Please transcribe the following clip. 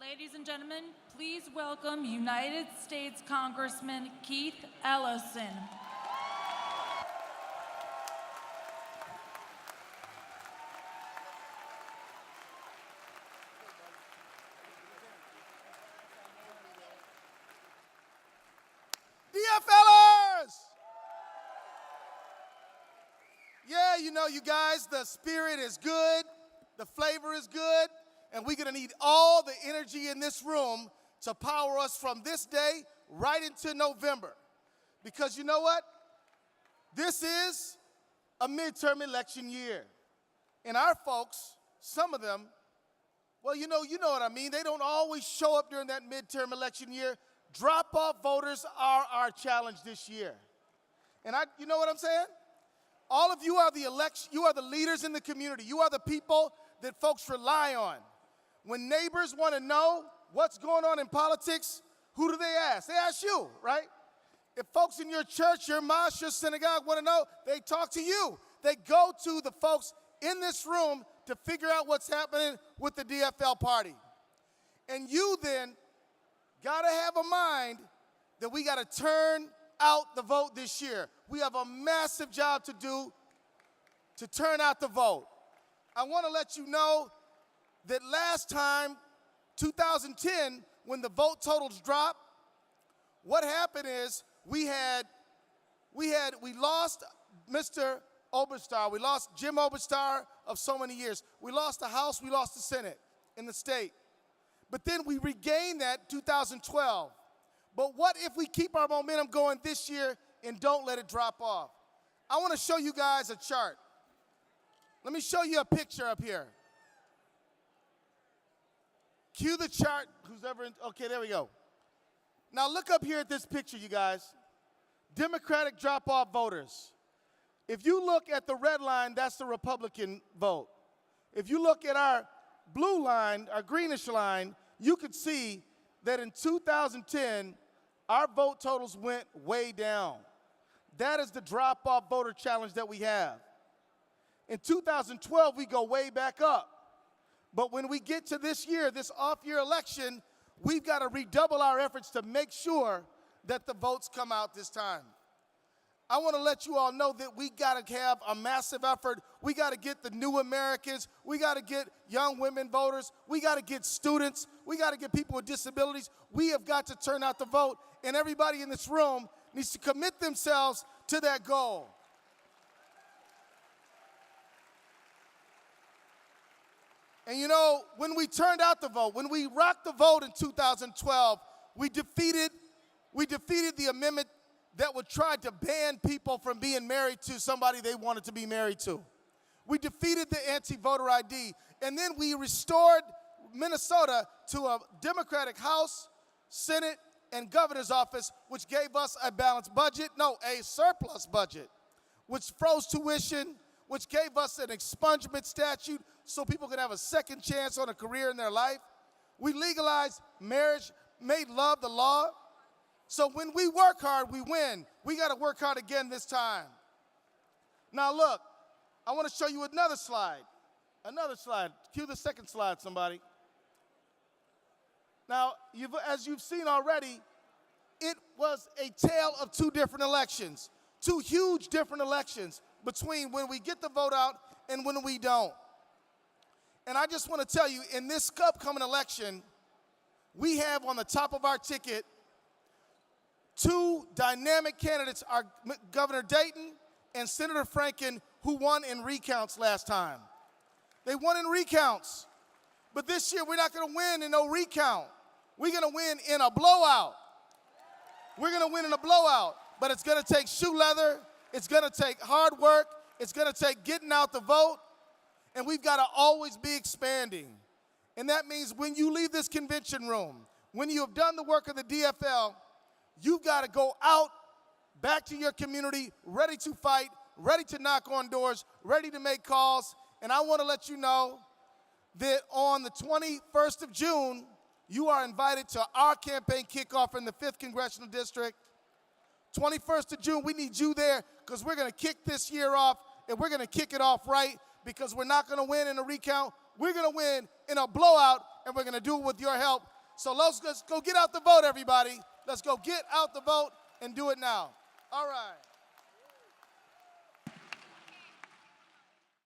Ladies and gentlemen, please welcome United States Congressman Keith Ellison. DFLers! Yeah, you know, you guys, the spirit is good, the flavor is good, and we're going to need all the energy in this room to power us from this day right into November. Because you know what? This is a midterm election year. And our folks, some of them, well, you know what I mean. They don't always show up during that midterm election year. Drop-off voters are our challenge this year. And you know what I'm saying? All of you are you are the leaders in the community. You are the people that folks rely on. When neighbors want to know what's going on in politics, who do they ask? They ask you, right? If folks in your church, your mosque, your synagogue want to know, they talk to you. They go to the folks in this room to figure out what's happening with the DFL party. And you then got to have a mind that we got to turn out the vote this year. We have a massive job to do to turn out the vote. I want to let you know that last time, 2010, when the vote totals dropped, what happened is we lost Mr. Oberstar. We lost Jim Oberstar of so many years. We lost the House, we lost the Senate in the state. But then we regained that in 2012. But what if we keep our momentum going this year and don't let it drop off? I want to show you guys a chart. Let me show you a picture up here. Cue the chart, okay, there we go. Now look up here at this picture, you guys. Democratic drop-off voters. If you look at the red line, that's the Republican vote. If you look at our blue line, our greenish line, you could see that in 2010, our vote totals went way down. That is the drop-off voter challenge that we have. In 2012, we go way back up. But when we get to this year, this off-year election, we've got to redouble our efforts to make sure that the votes come out this time. I want to let you all know that we got to have a massive effort. We got to get the new Americans. We got to get young women voters. We got to get students. We got to get people with disabilities. We have got to turn out the vote, and everybody in this room needs to commit themselves to that goal. And you know, when we turned out the vote, when we rocked the vote in 2012, we defeated the amendment that would try to ban people from being married to somebody they wanted to be married to. We defeated the anti-voter ID, and then we restored Minnesota to a Democratic House, Senate, and governor's office, which gave us a balanced budget, a surplus budget, which froze tuition, which gave us an expungement statute so people could have a second chance on a career in their life. We legalized marriage, made love the law. So when we work hard, we win. We got to work hard again this time. Now look, I want to show you another slide. Another slide. Cue the second slide, somebody. Now, as you've seen already, it was a tale of two different elections, two huge different elections between when we get the vote out and when we don't. And I just want to tell you, in this upcoming election, we have on the top of our ticket two dynamic candidates, our Governor Dayton and Senator Franken, who won in recounts last time. They won in recounts. But this year, we're not going to win in no recount. We're going to win in a blowout. We're going to win in a blowout. But it's going to take shoe leather. It's going to take hard work. It's going to take getting out the vote. And we've got to always be expanding. And that means when you leave this convention room, when you have done the work of the DFL, you've got to go out back to your community, ready to fight, ready to knock on doors, ready to make calls. And I want to let you know that on the 21st of June, you are invited to our campaign kickoff in the 5th Congressional District. 21st of June, we need you there because we're going to kick this year off, and we're going to kick it off right because we're not going to win in a recount. We're going to win in a blowout, and we're going to do it with your help. So let's go get out the vote, everybody. Let's go get out the vote and do it now. All right.